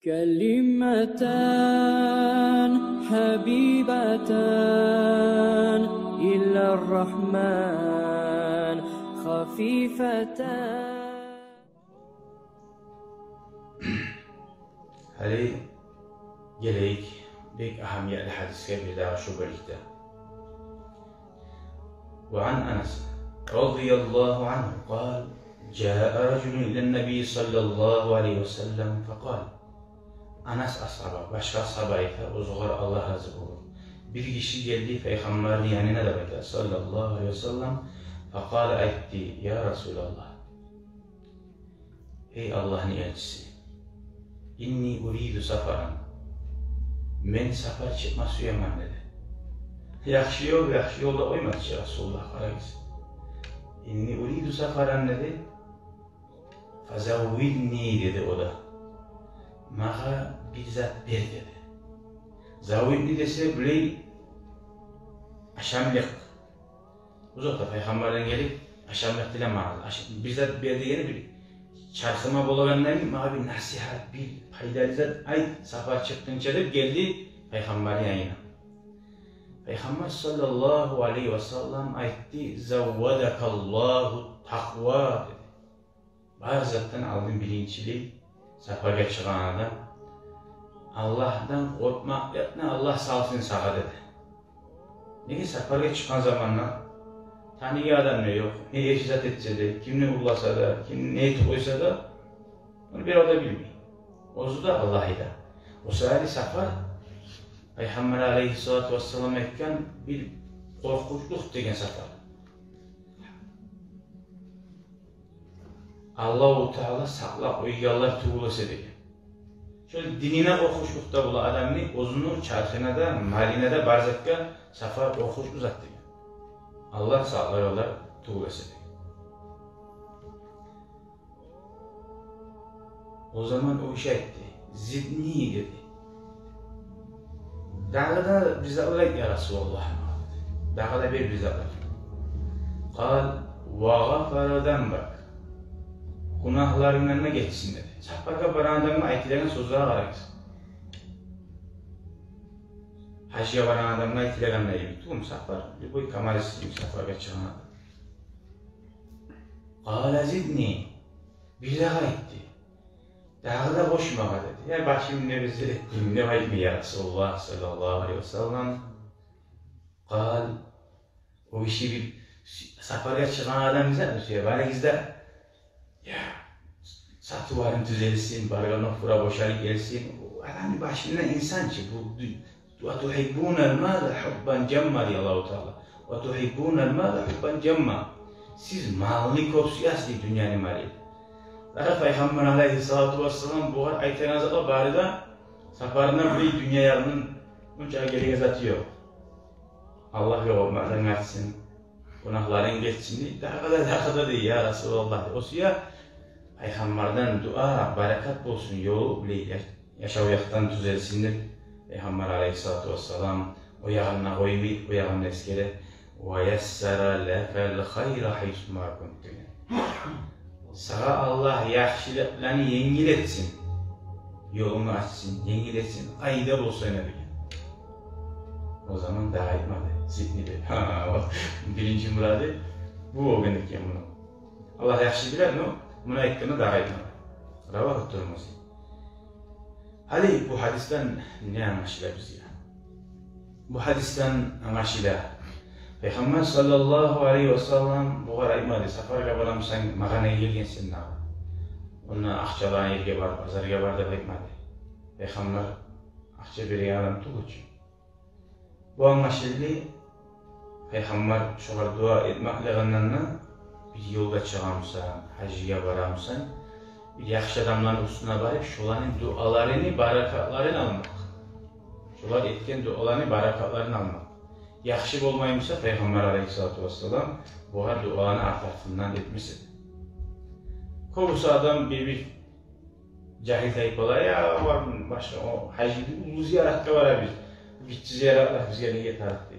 كلمتان حبيبتان إلى الرحمن خفيفتان. Hali geleyik büyük ahamiyetli hadisке bir daha şu birlikte. وعن أنس رضي الله عنه قال جاء رجل إلى النبي صلى الله عليه وسلم فقال Anas ashaba, başka ashabayta, o zuhar Allah razı olur. Bir kişi geldi Peygamber'in yanına da bakıyor sallallahu aleyhi ve sellem. Fakale aytti, ya Resulallah. Ey Allah'ın elçisi. İnni uridu safaran. Men safar çıkma suyaman dedi. Yaxşı yolda oymadı ki Resulullah karagız. İnni uridu safaran dedi. Fazavvilni dedi o da. Mağa bir zat ver dedi. Zavvilni dese biley aşamlık. Uzakta Peygamberden gelip aşamlık dile mağazı. Bir zat ver diyeni bir çarkıma bolagandan mağa bir nasihat, bir faydalı zat ay safar çıktınca da geldi Peygamber'in yanına. Peygamber sallallahu aleyhi ve sellem aytti zavvadakallahu takva dedi. Bazı zattan aldığın bilinçli safarga çıkan adam Allah'tan korkmak yapma Allah salsın sağa dedi. Neye safarga çıkan zamanla tanığı adam ne yok, ne eşizat etse de, kimini uğlasa da, kim ne eti koysa da onu bir orada bilmeyin. Ozu da Allah'ıyla. O sırada safar Peygamber aleyhissalatu vesselam etken bir korkunçluk degen safar. Allah-u Teala saklap uygallar tuğulası degen. Şöyle dinine korkunçlukta bula adamını ozunu çarşına da, maline de barzakka safar korkunç uzat degen. Allah saklar yollar tuğulası degen. O zaman o işe etti. Zidni dedi. Dağda bize olaydı ya Resulullah. Dağda bir bize olaydı. Kal, vağafaradan bak. Günahlarından geçsin dedi. Safarga baran adamın aytilerini sözlere kararız. Hacıya baran adamın aytilerini aytilerini tuğum safar. Bu kamalistiyim safarga çıkan adam. Kal, zidni. Bir daha etti. Dağda boşmağa dedi. Ya başım ne bizi ettiğim ne var mi ya Resulullah sallallahu aleyhi ve sellem. Kal, o işi bir safarga çıkan adam bize mi söylüyor? Bana gizde ya satı varın düzelsin, bargana fura boşalık gelsin. Adam başında insan ki bu وَتُحِبُّونَ الْمَالَ حُبَّنْ جَمَّا diye Allah-u Teala. وَتُحِبُّونَ الْمَالَ حُبَّنْ جَمَّا. Siz malını kopsuyasın dünyanın mali. Daha Peygamber aleyhissalatu vesselam bu ayet-i nazarla barida safarından bir dünya yarının uçağı geriye zatıyor. Allah yorulmadan açsın, günahların geçsin. Daha kadar değil ya Resulullah. O suya Peygamberden dua, barakat olsun yolu bile yaşavayaktan düzelsindir. Peygamber aleyhissalatu vesselam o yağına koymayı, o yağına eskere وَيَسَّرَ لَكَ الْخَيْرَ حَيْثُ مَا كُنْتَ. Sana Allah yaxşılıklarını yengil etsin. Yolunu açsın, yengil etsin. Ayda olsa ne bileyim. O zaman daha etmedi. Zihni de. Birinci muradı bu o günlük ya bunu. Allah yaxşı bilir mi? Buna ekranı daha etmedi. Rava Tirmizi. Hadi bu hadisten ne anlaşılır biz ya? Bu hadisten anlaşılır. Peygamber sallallahu aleyhi ve sellem bu kadar aytmadı. Safarga baramsan mağanaya gelgensin nağı. Onunla akçalan yerge var, pazarga var da aytmadı. Peygamber akça bir adam tuğucu. Bu anlaşıldı. Peygamber şoğar dua etmekleğinden bir yolda çıkamsan, hacıya baramsan, bir yaxşı adamların üstüne barıp şoların dualarını, barakatlarını almak. Şolar etken dualarını, barakatlarını almak. Yaxşı olmaymışsa Peygamber aleyhissalatu vesselam bu her duanı artartından etmiştir. Kovusu adam bir cahil tayip olar ya var başka o hacı ulu ziyaretle var biz. Gitti ziyaretler biz gelin tarafta.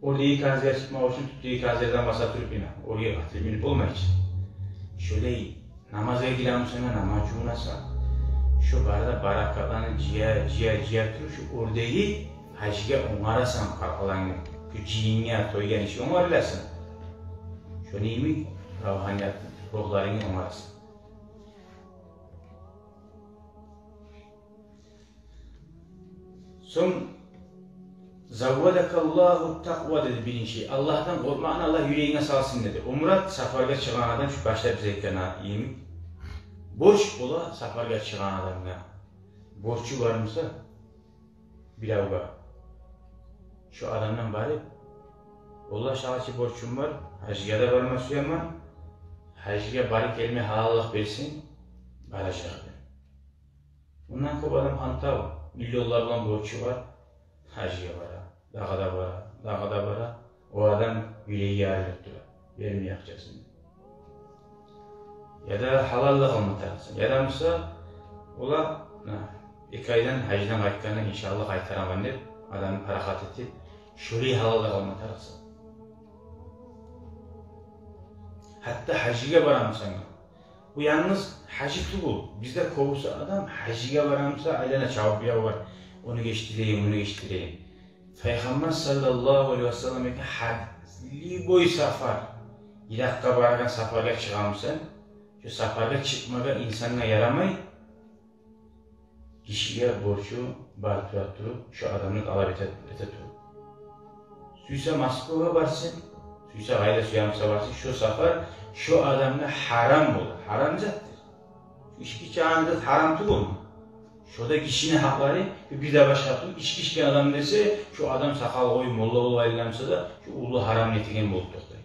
Orada iyi kanzer çıkmak için tuttuğu kanzerden basa turup ina. Oraya atlayıp inip olmayız. Şöyle namaza ilgilenmişsene namazcunasa şu barada barakalarını ciğer turu şu ordeyi hacıga onarasan kalkalanı. Şu ciyinge toygan işi onarlasın. Şu neymi ruhaniyat ruhlarını onarasın. Son zavvadakallahu takva dedi birinci. Allah'tan korkmağını Allah yüreğine salsın dedi. Umrat safarga çıkan adam şu başta bize etkana iyiyim. Boş ola safarga çıkan adamga. Borçu var mısa? Bilavga. Şu adamdan bari Allah şahsi borçum var. Hacıya da varma suyama. Hacıya bari kelime halallık versin. Baracak. Bundan kop adam hantav. Milyonlar olan borçu var. Hacıya bara. Dağda bara. O adam yüreği ayrılıktır. Vermeyeceksin. Ya da halallık almatarsın. Ya da mısa ola 2 aydan hacıdan qaytkanı inşallah qaytaraman deb adamı parakat etip şurayı halallık almatarsın. Hatta hacıya baramsan. Bu yalnız hacı tuğul. Bizde kovursa adam hacıya baramsa aylana çabuk bir var. Onu geçtireyim. Peygamber sallallahu aleyhi ve sellem hadli boy safar. Irak'a bargan safarga çıkamsan, şu safarga çıkmaga insana yaramay, kişiye borcu barturat durup, şu adamın alab ete durup. Suysa Moskova'ya barsın, suysa gayda suyamsa barsın, şu safar, şu adamla haram olur. Haram zattır. Şu işki çağında haram tuğul mu? Şurada kişinin hakları bir de başka tuğul, işki adam dese, şu adam sakal koyu, molla olu ayılamsa da, şu ulu haram netigen bulup toktay.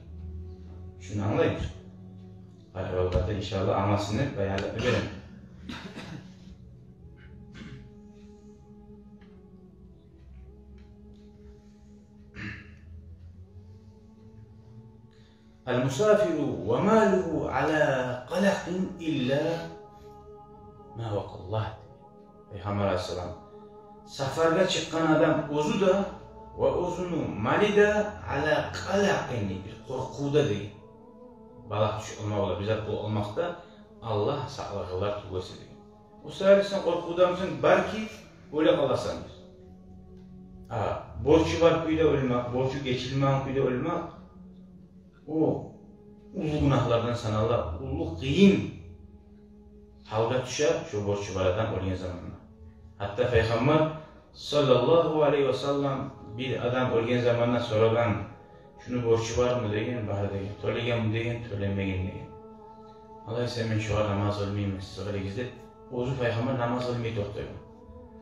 Şunu anlayın. Arabada inşallah anlasınlar, bayağı verin. El-musafiru ve maluhu ala qalaqin illa ma vakallah. Peygamber aleyhisselam safarga çıkan adam ozu da ve ozunu mali da ala qalaqin bir korkuda değil. Balak düşük olmak olur. Bize bu olmakta Allah sağlıklar tuğası değil. O sefer sen korkuda mısın? Belki öyle kalasandır. Borcu var kuyda ölmek, borcu geçilmeyen kuyda ölmek, o ulu günahlardan sana Allah, ulu kıyım halga düşer, şu borcu var adam olan zamanına. Hatta Peygamber sallallahu aleyhi ve sellem bir adam olan zamanına sorulan, şunu borcu var mı degen, var degen, төлеген mi degen, tölenmegen degen. Allah ise men şu an namaz olmayayım, size gizlet. Ozu Peygamber namaz olmayı toktayım.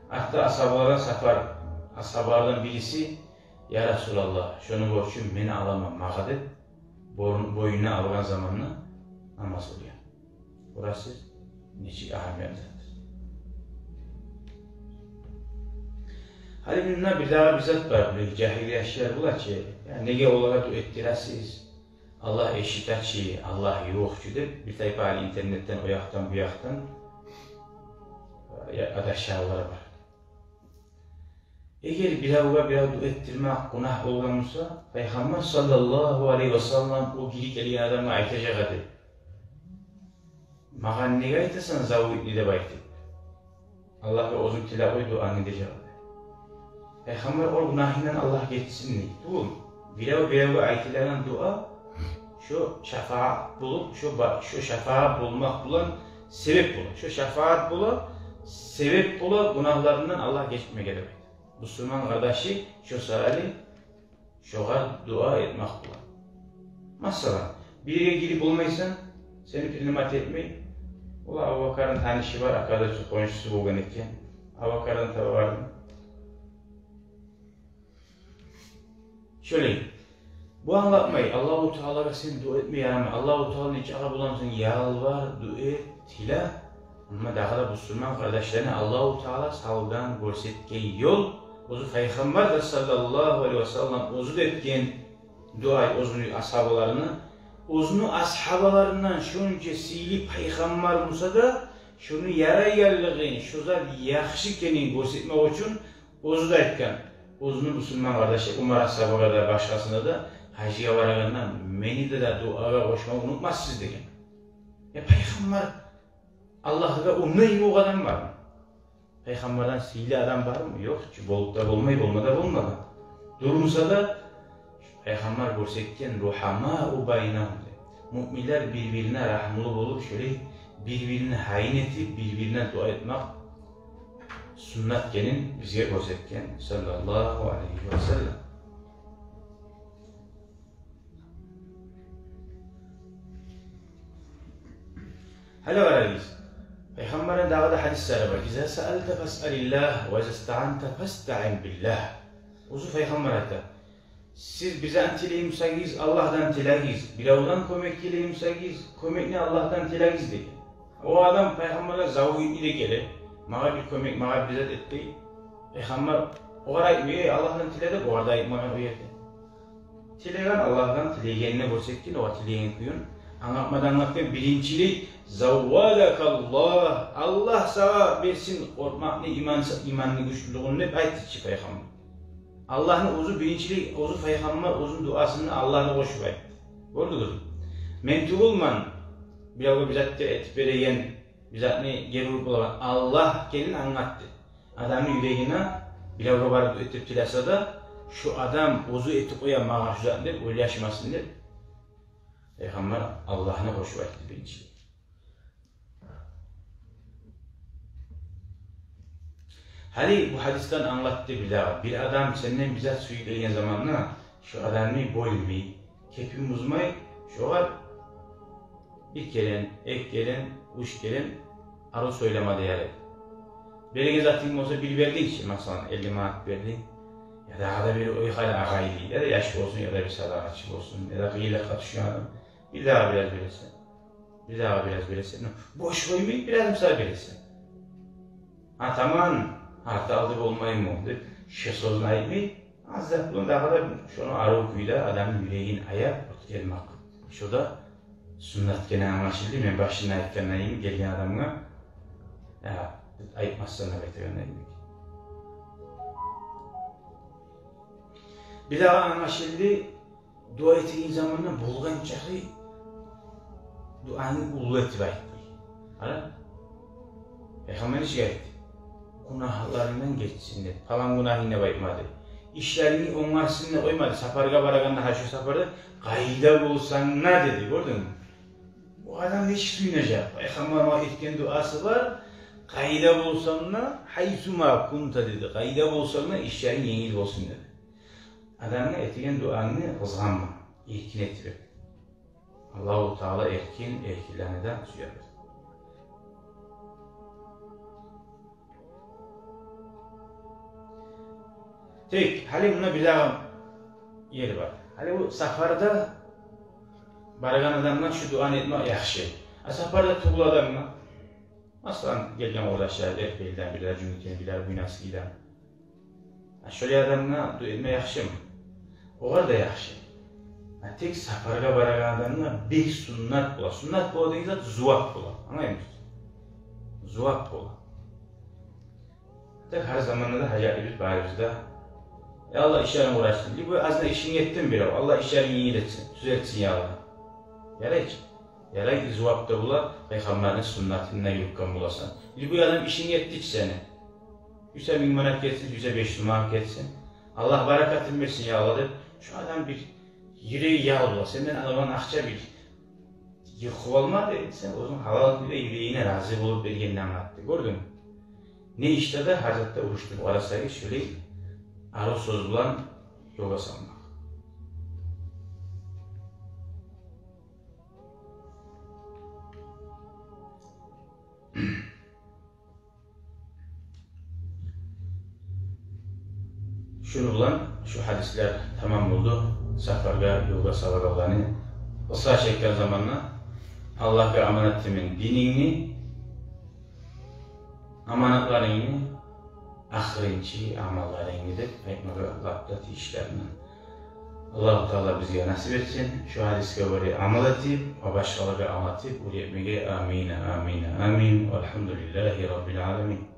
Hatta ashabardan birisi, ya Resulallah, şunu borcu beni alamam, mağadet, boyuna algan zamanla namaz oluyor. Burası neci ahamiyetlidir. Hali bunlar bir daha bizzat var, cahili yaşlar bular ki, yani nege olarak ettirəsiz, Allah eşitər ki, Allah yoxçu deyip, bir tayfa hali internetten, o yaxtan, bu yaxtan adaşşarları var. Eğer bir dua ettirmek günah olmamsa, Peygamber sallallahu aleyhi ve sellem o geri gelen adamı aytacak adı. Mağan nege aytasan zavutli de baytı. Allah ve ozun tilağı duanı edecek adı. Peygamber o günahından Allah geçsin deyip, bu bir aytilanan dua, şu şefaat bulup, şu şefaat bulmak bulan sebep bulur. Şu şefaat bulup, sebep bulup günahlarından Allah geçmeye gelir. Müslüman kardeşi şu sahali, şoğar dua etmek bulan. Mesela bir yere girip olmaysan, seni pirimat etmeyi, ola Abubakar'ın tanışı var, arkadaşı, konuşusu bulgan etken. Abubakar'ın tabi vardı. Şöyle, bu anlatmayı Allah-u Teala'ya sen dua etmeye yaramay. Allah-u Teala'nın hiç ağa bulamsın, yalvar, dua et, tila. Ama daha da Müslüman kardeşlerine Allah-u Teala salgan, görsetken yol, ozu Peygamber de sallallahu aleyhi ve sellem ozu etken dua, ozunu ashabalarını, ozunu ashabalarından şunca sili Peygamber Musa da şunu yarayarlığın, şuzar yaxşikenin görsetmek için ozu da etken. Ozunu Müslüman kardeşi Umar ashabına da başkasında da hacıya varağından meni de duaya koşmayı unutmazsınız degen. Peygamber Allah'a onunla iyi o adam var mı? Peygamberden sihirli adam var mı? Yok. Bolup da bolmayıp, olmada bolmadı. Durmasa da Peygamber görsekken ruhamâ'u baynahum. Müminler birbirine rahmlı olup şöyle birbirine hain etip birbirine dua etmek sünnet genin bizge görsetken sallallahu aleyhi ve sellem. Hala varayız. Peygamberin davada hadisleri var. İzâ sa'alte fes'alillah ve izâ ista'ante festa'in billah. Uzu Peygamber hatta. Siz bize tileyimsegiz, Allah'tan tilegiz. Bilavdan kömek tileyimsegiz, kömekni Allah'tan tilegiz dedi. O adam Peygamber'e zavuydu de gele. Mağa bir kömek, mağa bir bizzat etti. Peygamber o arayı Allah'tan tiledik, o arada ayıkmadan o yerde. Tilegen Allah'tan tilegenine görsekkin, o tilegen kuyun. Anlatmadan anlattığım birincilik zavvalakallah. Allah sana versin korkmaklı imanlı güçlülüğünü hep ayetçi Peygamber. Allah'ın uzu birincilik, uzu Peygamber uzun duasını Allah'la koşup ayet. Gördünüz mü? Mentubulman bilavga bizatta etip bereyen bizatni gerulup olarak Allah gelin anlattı. Adamın yüreğine bilavga barıp etip tilasa da şu adam uzu etip koyan mağa şu zaten der, öyle yaşamasın der. Peygamber Allah'ına koşup ayet birincilik. Hali bu hadisten anlattı bir adam senden bize söyleyen zamanla şu adamı bölmeyi, kepim uzmayı, şu var bir gelen, ek gelen, uç gelen arı söylemedi yani. Belki zaten olsa bir verdin ki mesela 50 manat verdin ya da bir oykayla ağaylı ya da yaşlı olsun ya da bir sadakatçı olsun ya da gıyla katışıyor adam. Bir daha biraz verirsen, bir daha biraz verirsen, boş koymayıp biraz misal verirsen. Ha tamam. Hatta aldık olmayı mı oldu? Şesozun ayıp azda bunun daha da şunu arı okuyla adamın yüreğin ayak gelmek. Şu da sünnet gene anlaşıldı. Ben başına ayıpken ayıp gelen adamına ya ayıpmazsan da bekleyen ayıp. Bir daha anlaşıldı. Dua ettiğin zamanla bulgan çakı duanın ulu ettiği ayıp. Hala? Peygamber şikayet etti. Günahlarından geçsinler. Falan günahına baymadı. İşlerini onlarsınlar oymadı. Safarga baraganda ha şu safarda kayda bulsan ne dedi gördün mü? Bu adam hiç duyunacak. Peygamber'e etken duası var. Kayda bulsan ne? Haysuma kunta dedi. Kayda bulsan ne? İşlerin yengil olsun dedi. Adamın etken duanı kızganma. İlkin ettirip. Allah-u Teala erkilerine suyar. Tek, hali buna bir daha yeri var. Hali bu safarda baragan adamdan şu duan etme yaxşı. Safarda tuğul adamdan aslan gelgen oradaşlar, erkeyden bilir, cümleten bilir, günahsı gider. Şöyle adamdan dua etme yaxşı mı? O da yaxşı. Tek safarga baragan adamdan bir sünnet bula. Sünnet bula deyince zuvak bula. Anlayın mı? Zuvak bula. Tek her zamanında da hayalimiz barizde. Ya Allah işlerini uğraşsın. Bu aslında işini yettin bir Allah işlerini iyi etsin, düzeltsin ya Allah. Yarayıcı. Yarayıcı zuvapta bula, Peygamberin sünnetinden yukkan bulasın. Bu adam işini yetti hiç seni. 100 bin manat geçsin, 500 manat geçsin. Allah barakatını versin ya Allah der. Şu adam bir yüreği yağ bula, senden alınan akça bir yıkı olmadı. Sen o zaman halal yüreğine razı bulup vergenini anlattı. Gördün mü? Ne işte de Hazret'te uğuştuk. Arasayı şöyle arı söz bulan yola salmak. Şunu bulan, şu hadisler tamam oldu. Safarga yola savaralani. Islah çeken zamanla Allah'a amanetimin dinini, amanatlarını, ahirinci amallarını da Peygamber Allah'ta işlerini. Allah-u Teala bize nasip etsin. Şu hadis'e göre amal edip, ve başkaları anlatıp, bu yetmeye amin, amin, amin. Elhamdülillahi Rabbil alemin.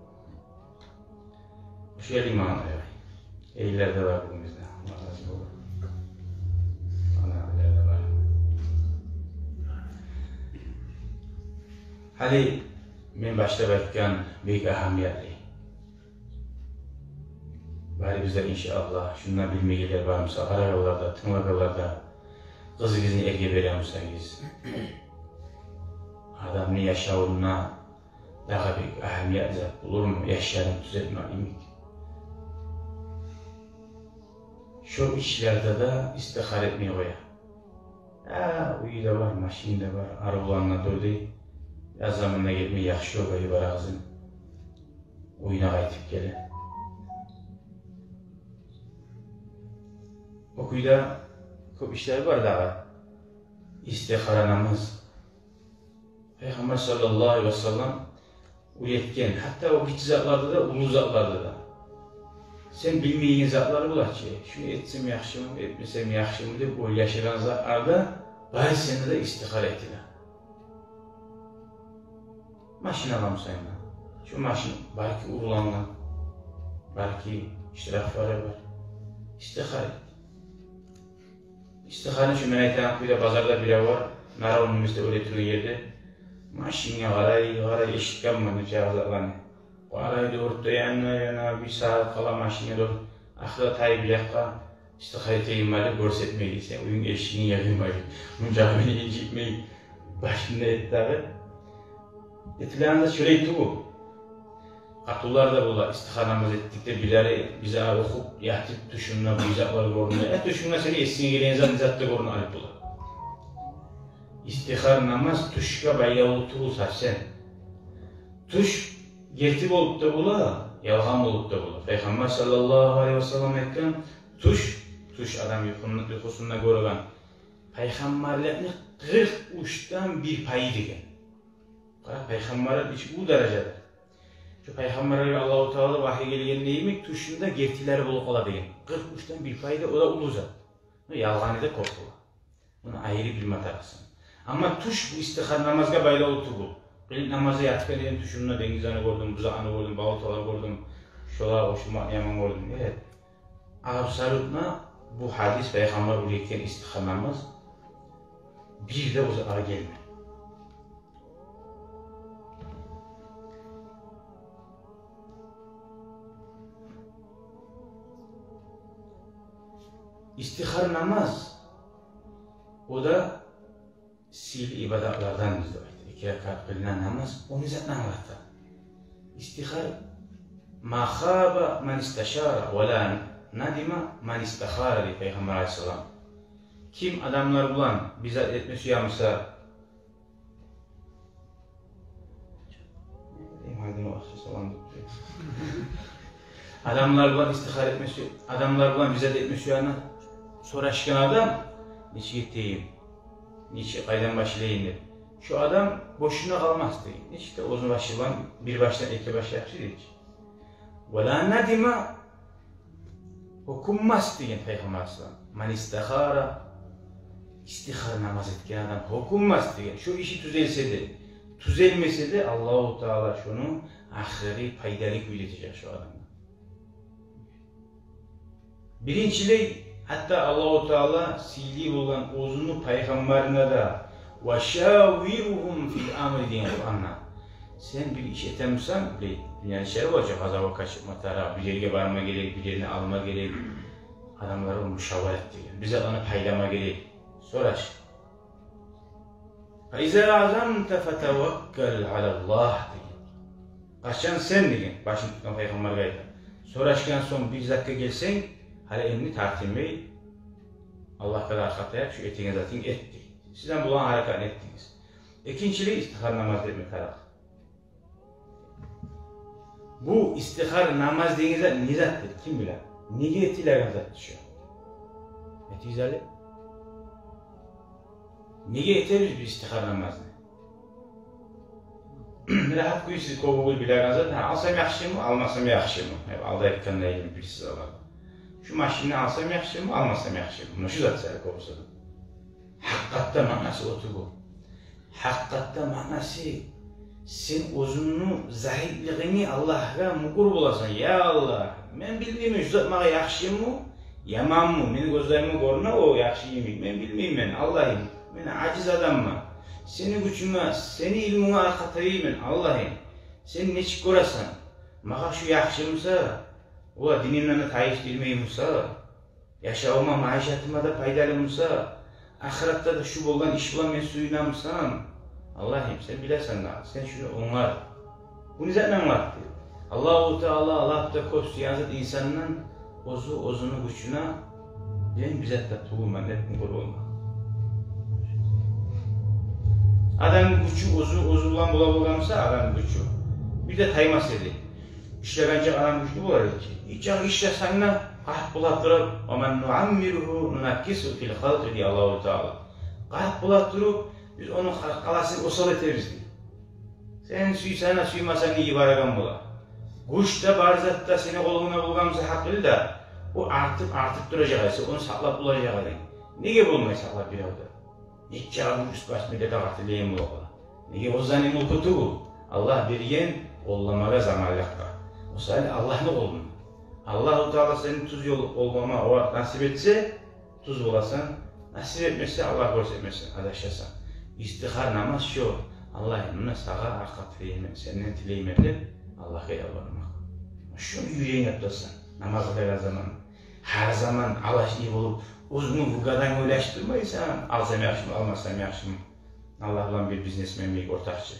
Şu yer imanı var. Eylerde var bu bizde. Allah razı olur. Ana var. Hali, ben başta bakkan büyük ahamiyetli. bari bizler inşallah şundan bilmegeler varmasa, aralarda, tınlakalarda kızı erge veremiyorsanız, adamın yaşamına daha büyük ahemmiyet olur mu? Yaşayanı düzeltme imik. Şu işlerde de istihar etmeye koya. Uyu da var, maşin de var, arabalarına dördü. Yaz zamanına gelmeye yakşı olayı var ağzın. Oyuna kaytıp gele. O kuyuda çok işler var daha. İstihara namaz. Peygamber sallallahu aleyhi ve sellem uyetken, hatta o hiç zatlarda da, ulu zatlarda da. Sen bilmeyen zatları bula ki, şunu etsem yaxşı mı, etmesem yaxşı mı deyip o yaşayan zatlarda bari seni de istihara ettiler. Maşin alamsan da. Şu maşin belki uğurlangan, belki iştirafları var. İstihar et. İstiharın şu menaytan kuyuda pazarda bile var. Nara önümüzde öğretilen yerde. Maşinge garay eşitken bana cihazlarını. Garay doğrup da yana bir saat kala maşinge doğru. Akıda tay bilekka istihar eteyim bari görsetmeyi. Sen uyun eşiğini yakın bari. Munca beni incitmeyi başında etti abi. Etilerinde şöyle etti bu. Katullar da bula istihanamız ettik de bileri bize okup yatıp düşünme bu izahları görünüyor. Düşünme seni esine gelen zaten görünüyor alıp bula. İstihar namaz tuşka bayağı tuğulsa sen. Tuş gertip olup da bula, yalgan olup da bula. Peygamber sallallahu aleyhi ve sellem etken tuş adam yuhusunda görülen. Peygamberlerini 40 uçtan bir payı degen. Peygamberler hiç bu derecede. Şu Peygamber'e Allah-u Teala vahiy gelgen neymek tuşunda gertileri bulup ola degen. 40 uçtan bir payı da o da ulu zat. Yalganı da korkula. Bunu ayrı bilme tarafsın. Ama tuş bu istihar namazga bayla oturdu. Benim namaza yatıkan dedim tuşumda dengizanı gördüm, buzağını gördüm, bağıtaları gördüm, şola hoşuma yaman gördüm. Evet. Absolutna bu hadis Peygamber uluyken istihar namaz bir de o zağa gelme. İstihar namaz o da sil ibadetlerden bizde var. 2 rekat kılınan namaz onu zaten anlattı. İstihar ma khaba men istişara ve la nadima men istihara diye Peygamber aleyhisselam. Kim adamlar bulan bizzat etmesi yamsa adamlar bulan istihar etmesi, adamlar bulan bizzat etmesi yana soraşkan adam niçin gittiğim, niçin kaydan başlayayım dedi. Şu adam boşuna kalmaz değil. İşte uzun başlayan bir baştan iki başa yapışı değil ki. وَلَا نَدِمَ okunmaz diyen Peygamber Aleyhisselam. Man istihara istihar namaz etken adam okunmaz diyen. Şu işi düzelmese de Allah-u Teala şunu ahireti paydalık üretecek şu adamı. Birinciliği hatta Allah-u Teala sildiği olan uzunlu peygamberine de وَشَاوِرُهُمْ فِي الْاَمْرِ diyen Kur'an'la. Sen bir iş etemsen, yani şey olacak, azaba kaçırma tarafı, bir yere varma gerek, bir yerine alma gerek, adamlara müşavir et diyor. Bize onu paylama gerek. Soraş. فَاِذَا عَزَمْتَ فَتَوَكَّلْ عَلَى اللّٰهِ diyor. Kaçan sen diyor, başını tutan Peygamber gayet. Soraşken son bir dakika gelsen, hala emni tartılmayı, Allah kadar arkataya şu etine zaten etti. Sizden bulan harekat ettiniz. İkinciliği istihar namaz demek taraf. Bu istihar namaz deyince nizattır, kim bilir? Niyetiyle gazat düşüyor. Neticeli. Niye yeteriz bir istihar namazını? Rahat kuyu siz kovul bilir gazat, alsam yaxşı mı, almasam yaxşı mı? Hep aldayıp kanına ilgili bir siz alalım. Şu maşini alsam yaxşı mı, almasam yaxşı mı? Bunu şu zat sayı kovulsa. Hakikatte manası otur bu. Hakikatte manası sen özünün zahidliğini Allah'a mukur bulasın. Ya Allah, ben bilmeyeyim şu zat bana yaxşı mı, yaman mı? Benim gözlerime görüne o yaxşı yemek. Ben bilmeyeyim ben, Allah'ım. Ben aciz adamım. Senin gücüme, senin ilmine arkatayım ben, Allah'ım. Sen neçik görəsən? Bana şu yaxşımsa, Ola dinimden tayıştırmayı olsa, yaşamama, maişatıma da faydalı olsa, ahirette de şu boldan iş bulan men suyuna mısam, Allah'ım sen bilersen lan, sen şunu onlar. Bunu zaten vakti. Allah-u Teala, Allah da koş siyazet insanın ozunu güçüne, ben bize de tuğulman, hep kul olma. Adam gücü ozulan bulabilgamsa adam gücü. Bir de taymas dedi. İşte bence adam güçlü bular ki. İçen işte sana kahp bulattırıp وَمَنْ نُعَمِّرُهُ نُنَكِّسُ فِي الْخَلْقِ diye Allah-u Teala. Kahp bulattırıp biz onun kalasını osal eteriz diye. Sen suysana suymasan iyi baragan bula. Güçte barzatta seni koluna bulgamsa hakkılı da o artık duracak ise onu saklap bulacak ise. Nege bulmayı saklap bir avda? İki ağabey üst başmıyla da artılayım bu okula. Nege o zanim okutu bu. Allah biriyen ollamaga zamanlıkta. O sayede Allah'ın olun. Allah-u Teala senin tuz yol olmama o nasip etse tuz olasın. Nasip etmezse Allah görsetmesin. Adaşasan. İstihar namaz şu. Allah'ın sağa arka tileyim, senden tileyim edip Allah'a yalvarmak. Şunu yüreğin yaptırsın. Namaz kılar zaman. Her zaman Allah iyi olup uzun vugadan uğraştırmaysan alsam yaxşı mı, almasam yaxşı mı? Allah'la bir biznesmen bir ortakçı.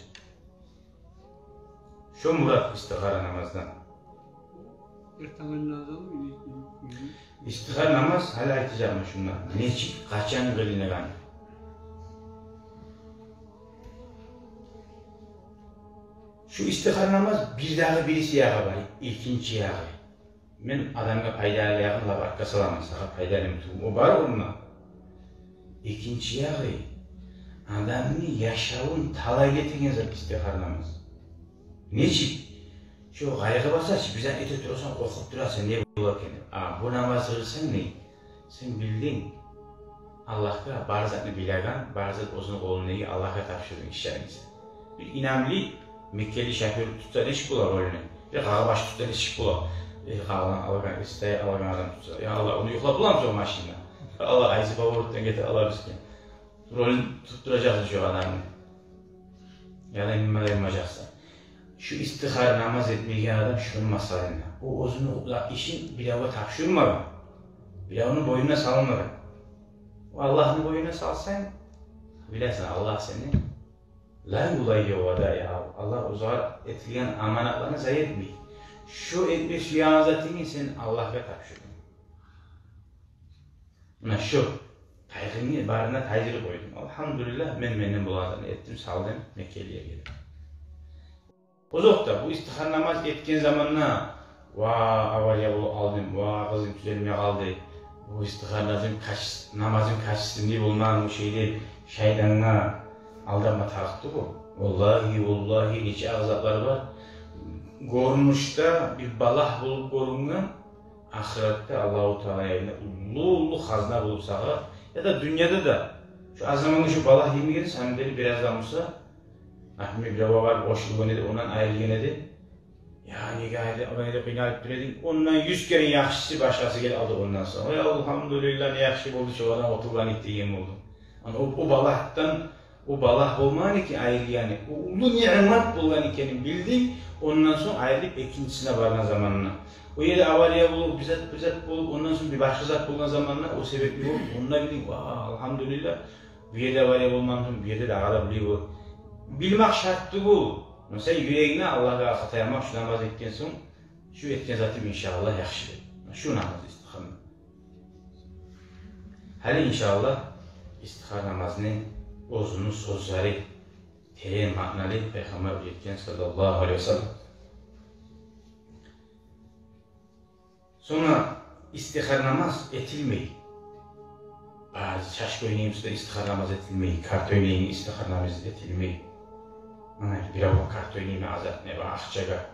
Şu murat istihara namazdan. İstihar namaz hala aytacağım şundan. Neçik kaçan kılınagan. Şu istihar namaz bir dağı birisi yağı var, ikinci yağı. Men adamga paydalı yağınla barka salamın, sağa paydalı mı o var onunla. İkinci yağı, adamını yaşavun talay getirgen zat istihar namaz. Neçik? Şu gayrı basar, bizden ete durursan, korkup durarsan ne bularken? Bu namaz kılırsan ne? Sen bildin. Allah'a barzatını bilagan, barzat ozunu kolunu Allah'a tapşırdın işlerinizi. Bir inanlı Mekkeli şoför tutar iş bular rolünü. Bir kağa baş tutar iş bular. Kağıdan algan, isteği algan adam tutar. Ya Allah onu yokla bulamaz o maşinle. Allah ayısı baburuttan getir alabilirsin. Rolünü tutturacaksın şu adamı. Ya da inmeyeceksin. Şu istihar namaz etmeyen adam şunun masalında. O ozunu işin bilava tapşırmadan. Bilavının boynuna salınmadan. Allah'ın boynuna salsan, bilersin Allah seni lan ulayı o da ya. Allah uzağa etkileyen amanatlarını zayi etmeyi. Şu etmiş riyazatini sen Allah'a tapşırdın. Buna şu kaygını barına taycırı koydum. Elhamdülillah men bulanlarını ettim, saldım, Mekkeli'ye geldim. O zokta bu istihar namaz etken zamanla avaya aldım, kızım tüzelmeye kaldı. Bu istihar namazın kaçsın bulmağın şeyde şeytanına aldanma tarıktı bu. Vallahi nice azaplar var. Görünüşte bir balah bulup görünen, ahirette Allah-u Teala'ya ulu hazna bulup sağa ya da dünyada da şu azamını şu balah yemi gelirse hani deli biraz damırsa Ahmet bir hava var, boşluğu neydi, ondan ayrılıyor neydi? Yani geldi, abone kıynalıp duredin, ondan 100 kere yakışısı başkası geldi aldı ondan sonra. Ya elhamdülillah ne yakışı oldu, şu adam oturgan ittiğim oldu. Yani o balahtan, o balah olmayan ki ayrı yani, o ulu nimet bulgan ikeni bildik, ondan sonra ayrılıp ikincisine varan zamanına. O yeri avariye bulup, bizzat bulup, ondan sonra bir başka zat bulgan zamanına o sebepli olup, onunla bildik, elhamdülillah, bir yerde avariye bulmandım, bir yerde de ağda biliyor. Bilmek şarttı bu. Mesela yüreğine Allah'a xatayamak şu namaz etken son, şu etken zatım inşallah yaxşıdır. Şu namaz istihar. Hali inşallah istihar namazını uzunu sözleri, terin ma'nalı Peygamber etken sallallahu aleyhi ve sellem. Sonra istihar namaz etilmeyi. Bazı şaşk oynayımızda istihar namaz etilmeyi, kart oynayın istihar namaz etilmeyi. Bir avuk kart oynayayım azat ne var akçaga.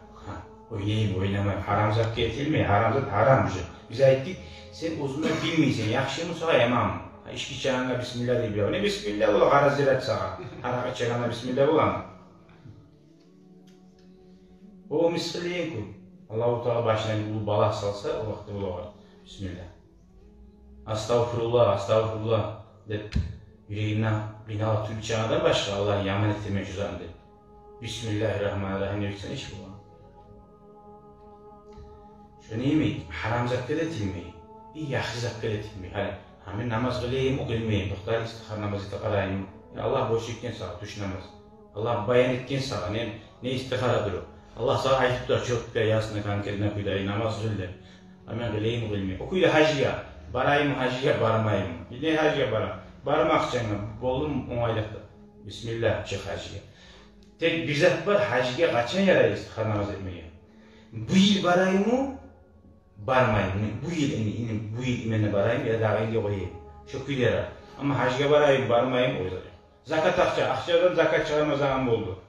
Oynamayayım, haramzat getirmeyi, haramzat haramcı. Biz ayettik, sen uzunla bilmeysen, yakşı mı sağa yemam. İşki çağına bismillah deyip ya. Ne bismillah ola, harazirat sağa. Haraka çağına bismillah ola mı? O miskiliyen koy. Allah-u Teala başına bir balah salsa, o vakti ola. Bismillah. Astagfirullah deyip yüreğinden bina tüm çağına başka Allah'ın yaman ettirme cüzanı deyip. Bismillahirrahmanirrahim deyip iş bu. neymi? Haram zakka da tilmeyi. İyi yaxşı zakka da tilmeyi. Hani hemen namaz kılayım, kılmayayım. Doktor istihar namazı da kılayım. Allah boş etken sağa, tuş namaz. Allah bayan etken sağa, ne istiharadır o. Allah sana ayıp da çok da yasına kankerine kuyulayı, namaz kıldı. Hemen kılayım, kılmayayım. O kuyuda hacıya, barayım hacıya, barmayım. Ne hacıya baram? Barmak canım, bolum onaylıkta. Bismillah, çık hacıya. Tek bir zat var, hacıya kaçan yere istihar namaz etmeye. Bu yıl barayım mı? Barmayım. Bu yıl imene barayım ya da aynı koyayım. Şu kuyulara. Ama hacıya barayım, barmayım o yüzden. Zakat akçadan zakat çıkarma zaman oldu.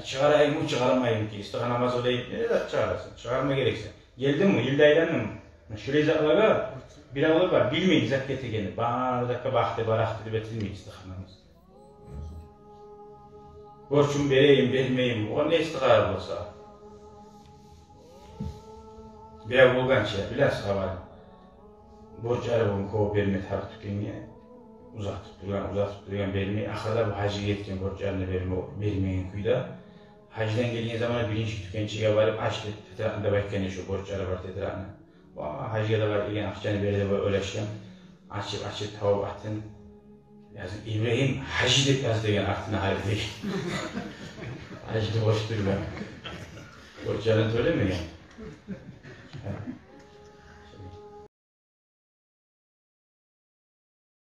Çıkarayım mı, çıkarmayayım ki. İstihar namaz olayım, ne de çıkarasın. Çıkarma gerekse. Geldin mi, yılda eğlendin mi? Şöyle zatlara bir olur var, bilmeyin zat getirgeni. Bana dakika baktı, baraktı diye betilmeyin istihar namaz. Borçum vereyim, vermeyeyim, o ne istihar olsa. Bir bolgan şey, bilhassa havalı. Borç arabamı kovup vermeyi tarih tükeniye. Uzak tutturuyan vermeyi. Ahırda bu hacı yetken borç arabamı vermeyin kuyda. Hacıdan geldiğin zaman birinci tükençiye varıp açtı. Tetrağında bakken şu borç arabamı tetrağında. Hacıya da var, ilgen akçanı böyle de öleşken. Açıp tavuk atın. Yazın İbrahim hacı deyip yazdı degen aklına halde. Hacı da boş durma. Borç arabamı öyle mi yani?